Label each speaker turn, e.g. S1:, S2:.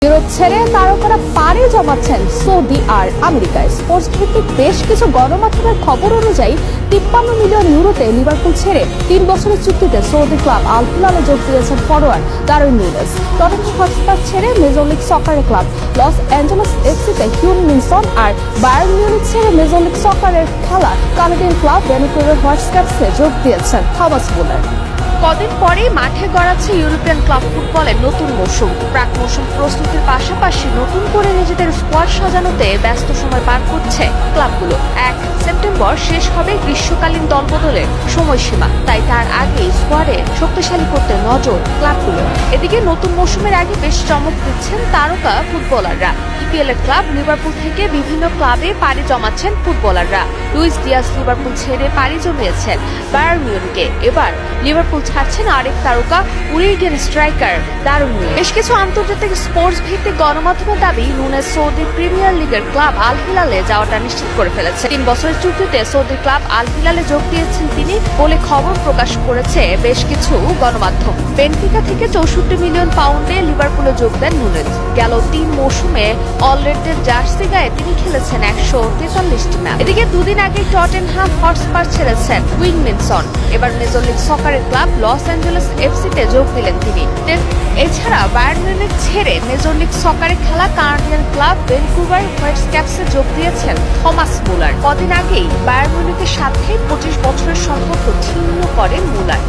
S1: Europe ছেড়ে তারকারা পাড়ি জমাচ্ছেন সৌদি আর আমেরিকায়। স্পোর্টস ভিত্তিক বেশ কিছু গণমাধ্যমের খবর অনুযায়ী 53 মিলিয়ন ইউরোতে লিভারপুল ছেড়ে 3 বছরের চুক্তিতে সৌদি ক্লাব আল হিলালে যোগ দিয়েছেন forward Darwin Nunez. Tottenham Hotspur ছেড়ে মেজর লিগ সকারের ক্লাব লস অ্যাঞ্জেলস এফসিতে হিউন মিনসন আর বায়ার্ন মিউনিখ ছেড়ে মেজর লিগ সকারের খেলা কানাডিয়ান ক্লাব ভ্যানকুভার হোয়াইটক্যাপসে যোগ দিয়েছেন থমাস মুলার।
S2: কদিন পরেই মাঠে গড়াচ্ছে ইউরোপিয়ান ক্লাব ফুটবলের নতুন মৌসুম। প্রাক মৌসুম প্রস্তুতির পাশাপাশি নতুন করে নিজেদের স্কোয়াড সাজানোতে ব্যস্ত সময় পার করছে ক্লাবগুলো। 1 সেপ্টেম্বর শেষ হবে গ্রীষ্মকালীন দলবদলের সময়সীমা, তাই তার আগেই স্কোয়াডে শক্তিশালী করতে নজর ক্লাবগুলো। এদিকে নতুন মৌসুমের আগে বেশ চমক দিচ্ছেন তারকা ফুটবলাররা। ইপিএল এর ক্লাব লিভারপুল থেকে বিভিন্ন ক্লাবে পাড়ি জমাচ্ছেন ফুটবলাররা। লুইস ডিয়াস লিভারপুল ছেড়ে পাড়ি জমিয়েছেন বায়ার্ন মিউনিখে। এবার লিভারপুল ছাড়ছেন আরেক তারকা উরুগুয়ের স্ট্রাইকার ডারউইন নুনেজ। বেশ কিছু আন্তর্জাতিক স্পোর্টস ভিত্তিক গণমাধ্যমের দাবি, নুনেজ সৌদি প্রিমিয়ার লিগের ক্লাব আল হিলালে যাওয়াটা নিশ্চিত করে ফেলেছে। 3 বছরের চুক্তিতে সৌদি ক্লাব আল হিলালে যোগ দিয়েছেন তিনি বলে খবর প্রকাশ করেছে বেশ কিছু গণমাধ্যম। বেনফিকা থেকে 64 মিলিয়ন পাউন্ডে লিভারপুলে যোগ দেন নুনেজ। গেল 3 মৌসুমে অল রেডদের জার্সি গায়ে তিনি খেলেছেন 143টি ম্যাচ। এদিকে দুদিন আগে টটেনহাম হটস্পার ছেড়েছেন হিউন মিনসন। এবার মেজর লিগ সকারের ক্লাব লস অ্যাঞ্জেলস এফসিতে যোগ দিলেন তিনি। এছাড়া বায়ার্ন মিউনিখ ছেড়ে মেজর লিগ সকারে খেলা কানাডিয়ান ক্লাব ভ্যানকুভার হোয়াইটক্যাপসে যোগ দিয়েছেন থমাস মুলার। কদিন আগেই বায়ার্ন মিউনিখের সাথে 25 বছরের সম্পর্ক ছিন্ন করেন মুলার।